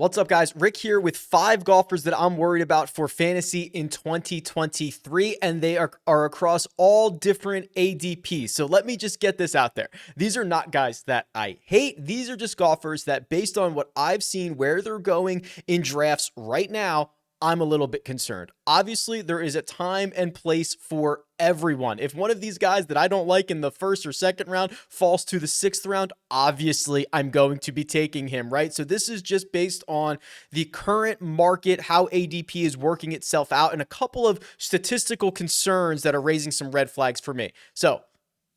What's up, guys? Rick here with 5 golfers that I'm worried about for fantasy in 2023, and they are across all different ADPs. So let me just get this out there. These are not guys that I hate. These are just golfers that, based on what I've seen, where they're going in drafts right now, I'm a little bit concerned. Obviously, there is a time and place for everyone. If one of these guys that I don't like in the first or second round falls to the 6th round, obviously I'm going to be taking him, right? So this is just based on the current market, how ADP is working itself out, and a couple of statistical concerns that are raising some red flags for me. So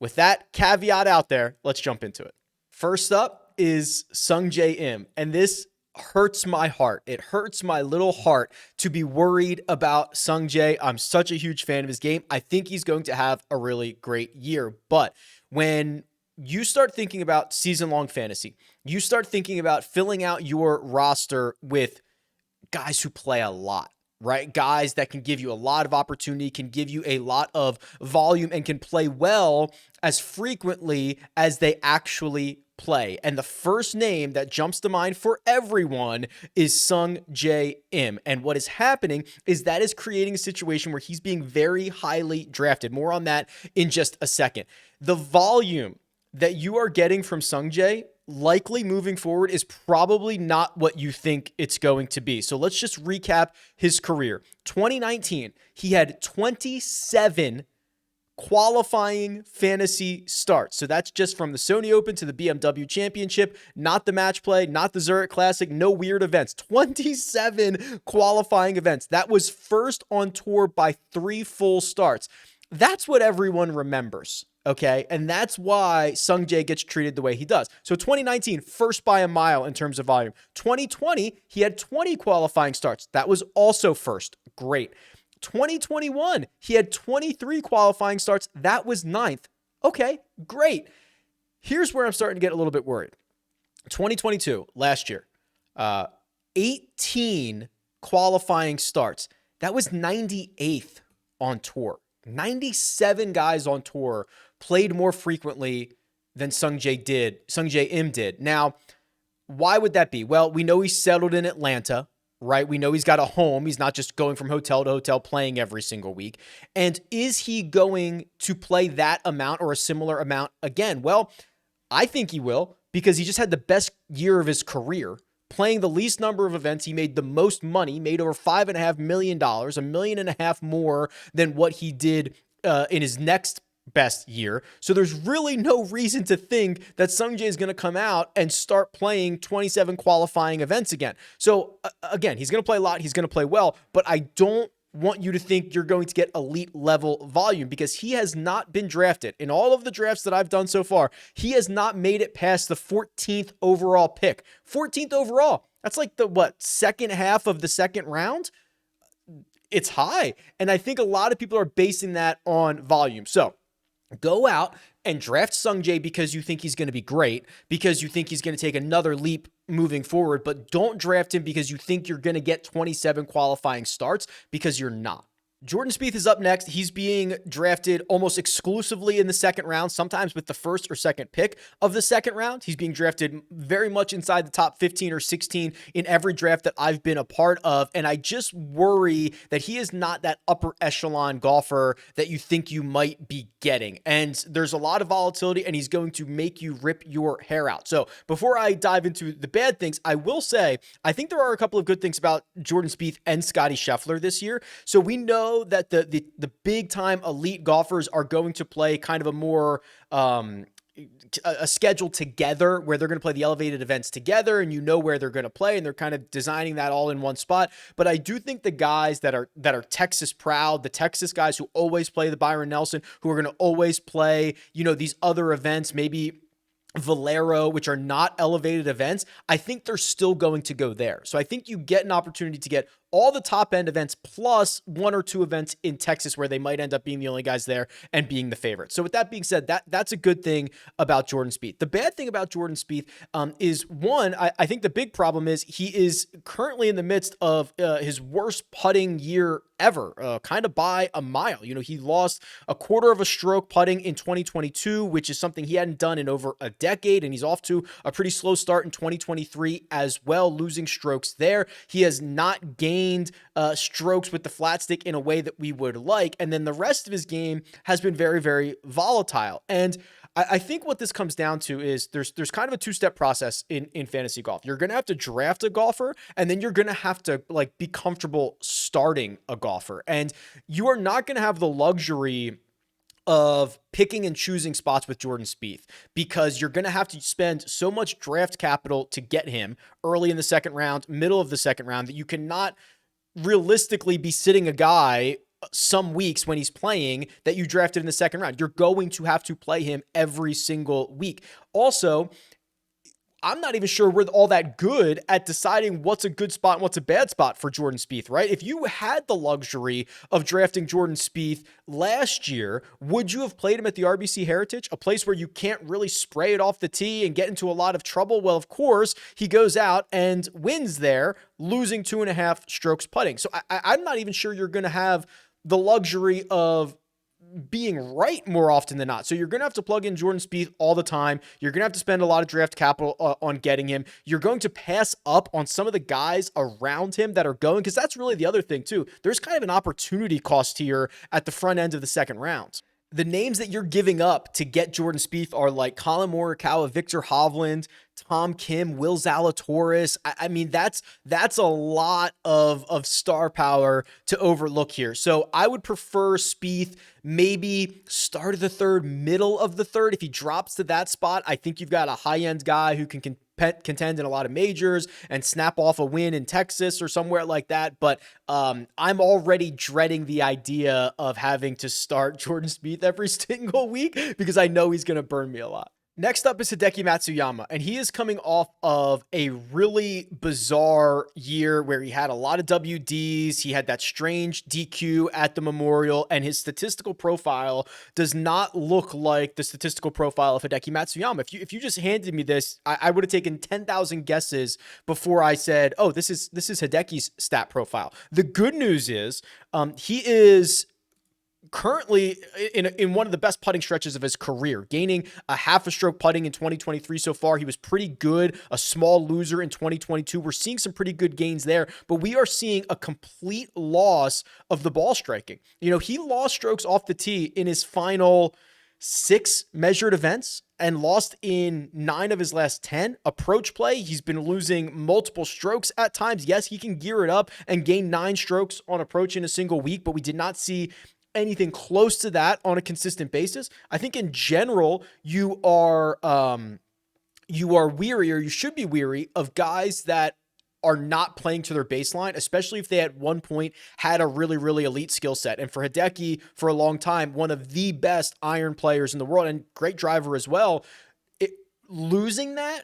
with that caveat out there, let's jump into it. First up is Sungjae Im, and this hurts my heart. It hurts my little heart to be worried about Sungjae. I'm such a huge fan of his game. I think he's going to have a really great year. But when you start thinking about season-long fantasy, you start thinking about filling out your roster with guys who play a lot, right? Guys that can give you a lot of opportunity, can give you a lot of volume, and can play well as frequently as they actually play. And the first name that jumps to mind for everyone is Sungjae Im. And what is happening is that is creating a situation where he's being very highly drafted. More on that in just a second. The volume that you are getting from Sungjae likely moving forward is probably not what you think it's going to be. So let's just recap his career. 2019, he had 27 qualifying fantasy starts. So that's just from the Sony Open to the BMW Championship, not the match play, not the Zurich Classic, no weird events. 27 qualifying events. That was first on tour by 3 full starts. That's what everyone remembers. Okay, and that's why Sungjae gets treated the way he does. So 2019, first by a mile in terms of volume. 2020, he had 20 qualifying starts. That was also first. Great. 2021, he had 23 qualifying starts. That was 9th. Okay, great. Here's where I'm starting to get a little bit worried. 2022, last year, 18 qualifying starts. That was 98th on tour. 97 guys on tour played more frequently than Sungjae Im did. Now, why would that be? Well, we know he's settled in Atlanta, right? We know he's got a home. He's not just going from hotel to hotel playing every single week. And is he going to play that amount or a similar amount again? Well, I think he will, because he just had the best year of his career. Playing the least number of events, he made the most money, made over $5.5 million, $1.5 million more than what he did in his next best year. So there's really no reason to think that Sungjae is going to come out and start playing 27 qualifying events again. So again, he's going to play a lot. He's going to play well, but I don't want you to think you're going to get elite level volume, because he has not been drafted. In all of the drafts that I've done so far, he has not made it past the 14th overall pick. 14th overall. That's like the, second half of the second round? It's high. And I think a lot of people are basing that on volume. So go out and draft Sungjae because you think he's going to be great, because you think he's going to take another leap moving forward, but don't draft him because you think you're going to get 27 qualifying starts, because you're not. Jordan Spieth is up next. He's being drafted almost exclusively in the second round, sometimes with the first or second pick of the second round. He's being drafted very much inside the top 15 or 16 in every draft that I've been a part of. And I just worry that he is not that upper echelon golfer that you think you might be getting. And there's a lot of volatility, and he's going to make you rip your hair out. So before I dive into the bad things, I will say, I think there are a couple of good things about Jordan Spieth and Scottie Scheffler this year. So we know that the big time elite golfers are going to play kind of a more a schedule together, where they're going to play the elevated events together, and you know where they're going to play, and they're kind of designing that all in one spot. But I do think the guys that are Texas proud, the Texas guys who always play the Byron Nelson, who are going to always play, these other events, maybe Valero, which are not elevated events, I think they're still going to go there. So I think you get an opportunity to get all the top end events plus 1 or 2 events in Texas where they might end up being the only guys there and being the favorite. So with that being said, that's a good thing about Jordan Spieth. The bad thing about Jordan Spieth is, one, I think the big problem is he is currently in the midst of his worst putting year ever, kind of by a mile. You know, he lost a quarter of a stroke putting in 2022, which is something he hadn't done in over a decade, and he's off to a pretty slow start in 2023 as well, losing strokes there. He has not gained strokes with the flat stick in a way that we would like, and then the rest of his game has been very, very volatile. And I think what this comes down to is there's kind of a two-step process in fantasy golf. You're going to have to draft a golfer, and then you're going to have to like be comfortable starting a golfer. And you are not going to have the luxury of picking and choosing spots with Jordan Spieth, because you're going to have to spend so much draft capital to get him early in the second round, middle of the second round, that you cannot realistically be sitting a guy some weeks when he's playing that you drafted in the second round. You're going to have to play him every single week. Also, I'm not even sure we're all that good at deciding what's a good spot and what's a bad spot for Jordan Spieth, right? If you had the luxury of drafting Jordan Spieth last year, would you have played him at the RBC Heritage, a place where you can't really spray it off the tee and get into a lot of trouble? Well, of course, he goes out and wins there, losing 2.5 strokes putting. So I'm not even sure you're going to have the luxury of being right more often than not. So you're going to have to plug in Jordan Spieth all the time. You're going to have to spend a lot of draft capital on getting him. You're going to pass up on some of the guys around him that are going, because that's really the other thing too. There's kind of an opportunity cost here at the front end of the second round. The names that you're giving up to get Jordan Spieth are like Colin Morikawa, Victor Hovland, Tom Kim, Will Zalatoris. I mean, that's a lot of star power to overlook here. So I would prefer Spieth maybe start of the third, middle of the third. If he drops to that spot, I think you've got a high-end guy who can contend in a lot of majors and snap off a win in Texas or somewhere like that. But I'm already dreading the idea of having to start Jordan Spieth every single week, because I know he's going to burn me a lot. Next up is Hideki Matsuyama, and he is coming off of a really bizarre year where he had a lot of WDs. He had that strange DQ at the Memorial, and his statistical profile does not look like the statistical profile of Hideki Matsuyama. If you just handed me this, I would have taken 10,000 guesses before I said, oh, this is Hideki's stat profile. The good news is he is currently in one of the best putting stretches of his career, gaining a half a stroke putting in 2023 so far. He was pretty good, a small loser in 2022. We're seeing some pretty good gains there, but we are seeing a complete loss of the ball striking. You know, he lost strokes off the tee in his final 6 measured events and lost in 9 of his last 10. Approach play, he's been losing multiple strokes at times. Yes, he can gear it up and gain 9 strokes on approach in a single week, but we did not see anything close to that on a consistent basis. I think in general, you are weary, or you should be weary, of guys that are not playing to their baseline, especially if they at one point had a really, really elite skill set. And for Hideki, for a long time, one of the best iron players in the world and great driver as well, losing that,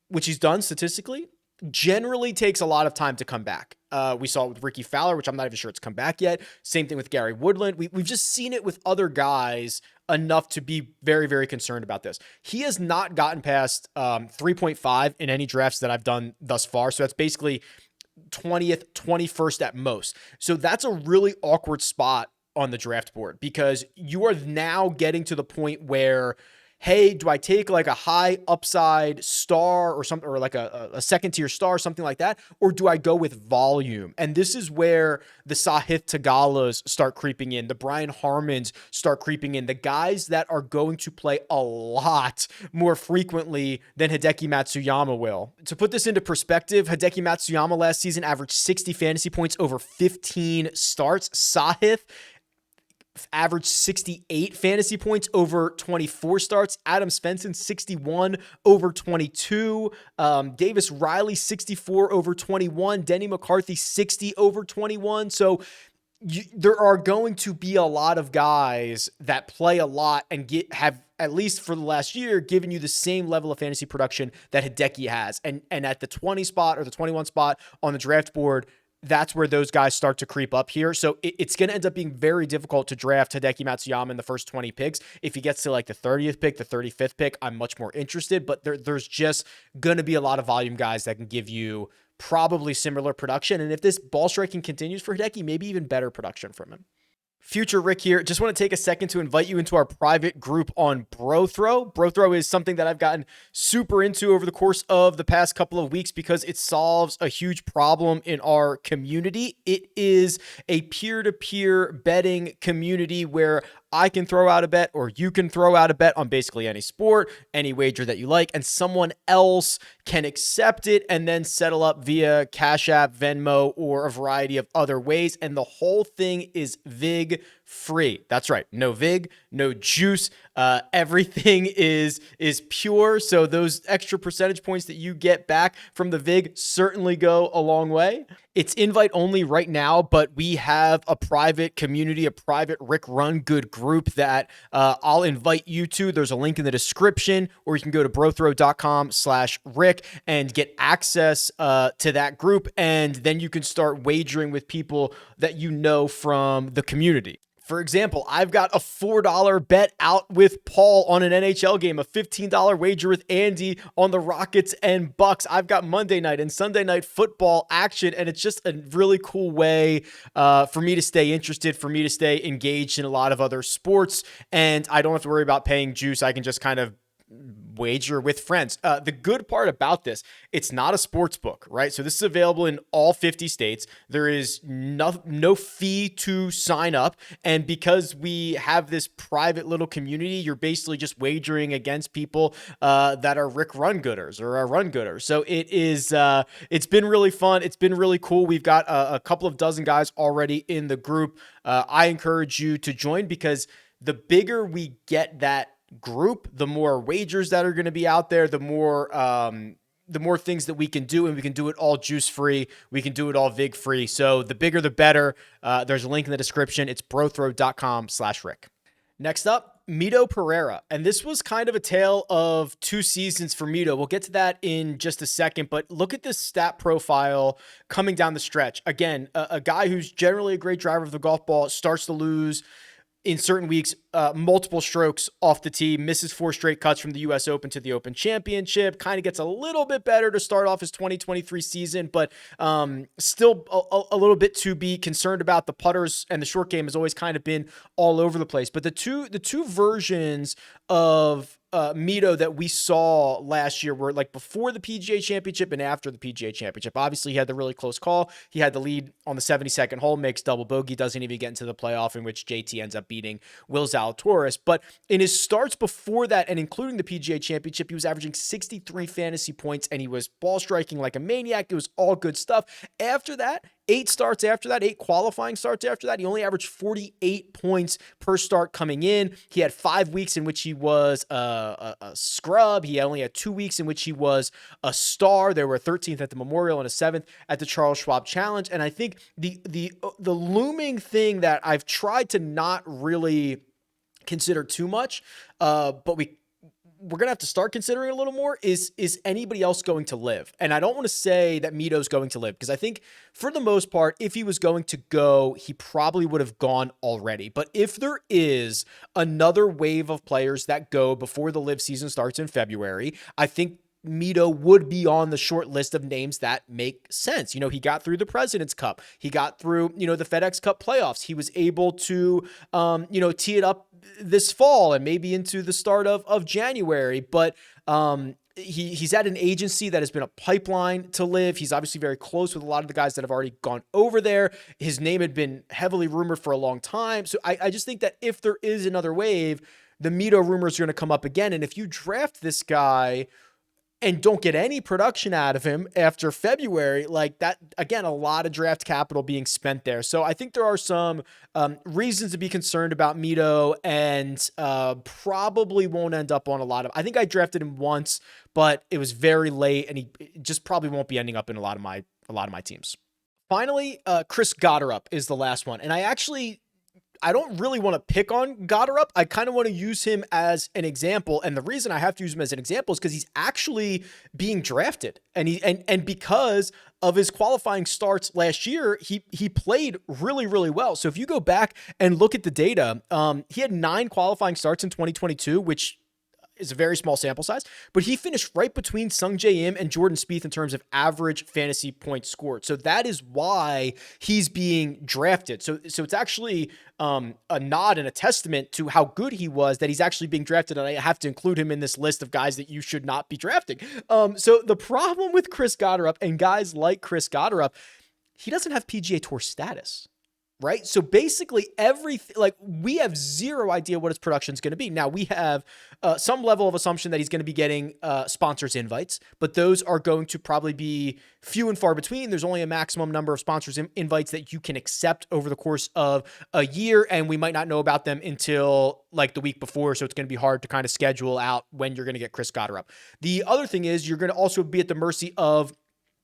which he's done statistically, generally takes a lot of time to come back. We saw it with Ricky Fowler, which I'm not even sure it's come back yet. Same thing with Gary Woodland. We've just seen it with other guys enough to be very, very concerned about this. He has not gotten past 3.5 in any drafts that I've done thus far. So that's basically 20th, 21st at most. So that's a really awkward spot on the draft board, because you are now getting to the point where, hey, do I take like a high upside star or something, or like a second tier star, something like that? Or do I go with volume? And this is where the Sahith Tagalas start creeping in. The Brian Harmons start creeping in. The guys that are going to play a lot more frequently than Hideki Matsuyama will. To put this into perspective, Hideki Matsuyama last season averaged 60 fantasy points over 15 starts. Sahith averaged 68 fantasy points over 24 starts. Adam Svensson, 61 over 22. Davis Riley, 64 over 21. Denny McCarthy, 60 over 21. So there are going to be a lot of guys that play a lot and have, at least for the last year, given you the same level of fantasy production that Hideki has. And at the 20 spot or the 21 spot on the draft board, that's where those guys start to creep up here. So it's going to end up being very difficult to draft Hideki Matsuyama in the first 20 picks. If he gets to like the 30th pick, the 35th pick, I'm much more interested, but there's just going to be a lot of volume guys that can give you probably similar production. And if this ball striking continues for Hideki, maybe even better production from him. Future Rick here. Just want to take a second to invite you into our private group on BroThrow. BroThrow is something that I've gotten super into over the course of the past couple of weeks because it solves a huge problem in our community. It is a peer-to-peer betting community where I can throw out a bet or you can throw out a bet on basically any sport, any wager that you like, and someone else can accept it and then settle up via Cash App, Venmo, or a variety of other ways. And the whole thing is VIG free. That's right. No VIG, no juice. Everything is pure. So those extra percentage points that you get back from the VIG certainly go a long way. It's invite only right now, but we have a private community, a private RickRunGood group that I'll invite you to. There's a link in the description, or you can go to brothrow.com/Rick and get access to that group. And then you can start wagering with people that you know from the community. For example, I've got a $4 bet out with Paul on an NHL game, a $15 wager with Andy on the Rockets and Bucks. I've got Monday night and Sunday night football action, and it's just a really cool way for me to stay interested, for me to stay engaged in a lot of other sports, and I don't have to worry about paying juice. I can just kind of wager with friends. The good part about this, it's not a sports book, right? So this is available in all 50 states. There is no fee to sign up. And because we have this private little community, you're basically just wagering against people that are Rick Run Gooders or are Run Gooders. So it is, it's been really fun. It's been really cool. We've got a couple of dozen guys already in the group. I encourage you to join because the bigger we get that group, the more wagers that are going to be out there, the more things that we can do, and we can do it all juice free. We can do it all VIG free. So the bigger, the better. There's a link in the description. It's brothrow.com/Rick. Next up, Mito Pereira. And this was kind of a tale of two seasons for Mito. We'll get to that in just a second, but look at this stat profile coming down the stretch. Again, a guy who's generally a great driver of the golf ball starts to lose in certain weeks, multiple strokes off the tee, misses 4 straight cuts from the U.S. Open to the Open Championship, kind of gets a little bit better to start off his 2023 season, but still a little bit to be concerned about. The putters and the short game has always kind of been all over the place. But the two versions of Mito that we saw last year were like before the PGA Championship and after the PGA Championship. Obviously, he had the really close call. He had the lead on the 72nd hole, makes double bogey, doesn't even get into the playoff in which JT ends up beating Will Zalatoris. But in his starts before that, and including the PGA Championship, he was averaging 63 fantasy points, and he was ball striking like a maniac. It was all good stuff. After that, 8 qualifying starts after that, he only averaged 48 points per start coming in. He had 5 weeks in which he was a scrub. He only had 2 weeks in which he was a star. There were 13th at the Memorial and a 7th at the Charles Schwab Challenge. And I think the looming thing that I've tried to not really consider too much, but we're going to have to start considering a little more is anybody else going to live? And I don't want to say that Mito's going to live because I think for the most part, if he was going to go, he probably would have gone already. But if there is another wave of players that go before the live season starts in February, I think Mito would be on the short list of names that make sense. You know, he got through the President's Cup. He got through, the FedEx Cup playoffs. He was able to, tee it up this fall and maybe into the start of January. But he's at an agency that has been a pipeline to live. He's obviously very close with a lot of the guys that have already gone over there. His name had been heavily rumored for a long time. So I just think that if there is another wave, the Mito rumors are going to come up again. And if you draft this guy and don't get any production out of him after February, like that, again, a lot of draft capital being spent there. So I think there are some reasons to be concerned about Mito, and probably won't end up on a lot of, I think I drafted him once, but it was very late, and he just probably won't be ending up in a lot of my teams. Finally, Chris Gotterup is the last one. And I don't really want to pick on Gotterup. I kind of want to use him as an example. And the reason I have to use him as an example is because he's actually being drafted. And because of his qualifying starts last year, he played really, really well. So if you go back and look at the data, he had 9 qualifying starts in 2022, which is a very small sample size, but he finished right between Sungjae Im and Jordan Spieth in terms of average fantasy points scored. So that is why he's being drafted. So it's actually a nod and a testament to how good he was that he's actually being drafted, and I have to include him in this list of guys that you should not be drafting. So the problem with Chris Gotterup and guys like Chris Gotterup, he doesn't have PGA Tour status. Right. So basically everything, like, we have zero idea what his production is going to be. Now we have some level of assumption that he's going to be getting sponsors invites, but those are going to probably be few and far between. There's only a maximum number of sponsors invites that you can accept over the course of a year. And we might not know about them until like the week before. So it's going to be hard to kind of schedule out when you're going to get Chris Gotterup. The other thing is you're going to also be at the mercy of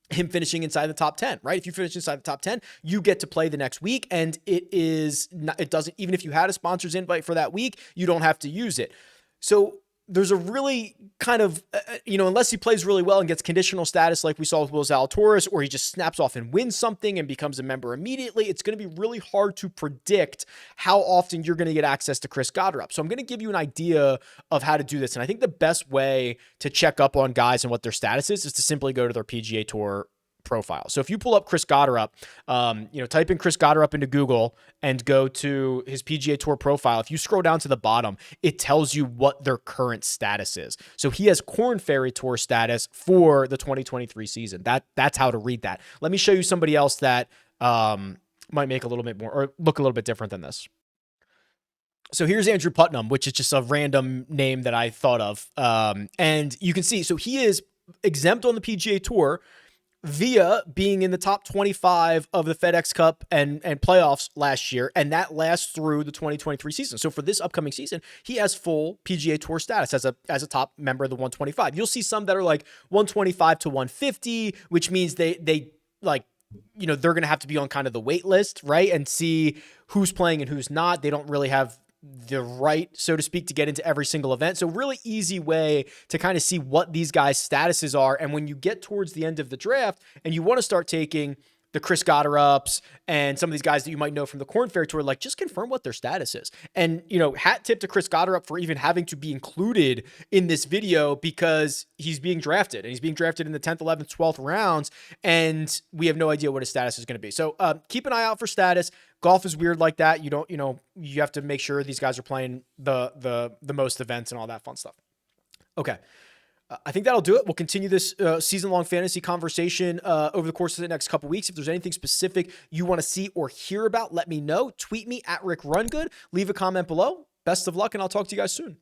him finishing inside the top 10, right? If you finish inside the top 10, you get to play the next week. And it doesn't, even if you had a sponsor's invite for that week, you don't have to use it. So there's a really kind of, unless he plays really well and gets conditional status like we saw with Will Zalatoris, or he just snaps off and wins something and becomes a member immediately, it's going to be really hard to predict how often you're going to get access to Chris Gotterup. So I'm going to give you an idea of how to do this. And I think the best way to check up on guys and what their status is to simply go to their PGA Tour profile. So if you pull up Chris Gotterup, type in Chris Gotterup into Google and go to his PGA Tour profile. If you scroll down to the bottom, it tells you what their current status is. So he has Korn Ferry Tour status for the 2023 season. That's how to read that. Let me show you somebody else that might make a little bit more or look a little bit different than this. So here's Andrew Putnam, which is just a random name that I thought of. And you can see, so he is exempt on the PGA Tour via being in the top 25 of the FedEx Cup and playoffs last year, and that lasts through the 2023 season. So for this upcoming season, he has full PGA Tour status as a top member of the 125. You'll see some that are like 125 to 150, which means they like, they're going to have to be on kind of the wait list, right? And see who's playing and who's not. They don't really have the right, so to speak, to get into every single event. So really easy way to kind of see what these guys' statuses are. And when you get towards the end of the draft and you want to start taking the Chris Gotterups and some of these guys that you might know from the Korn Ferry Tour, like, just confirm what their status is. And, hat tip to Chris Gotterup for even having to be included in this video, because he's being drafted, and he's being drafted in the 10th, 11th, 12th rounds, and we have no idea what his status is going to be. So keep an eye out for status. Golf is weird like that. You have to make sure these guys are playing the most events and all that fun stuff. Okay. I think that'll do it. We'll continue this season-long fantasy conversation over the course of the next couple weeks. If there's anything specific you want to see or hear about, let me know. Tweet me at RickRunGood. Leave a comment below. Best of luck, and I'll talk to you guys soon.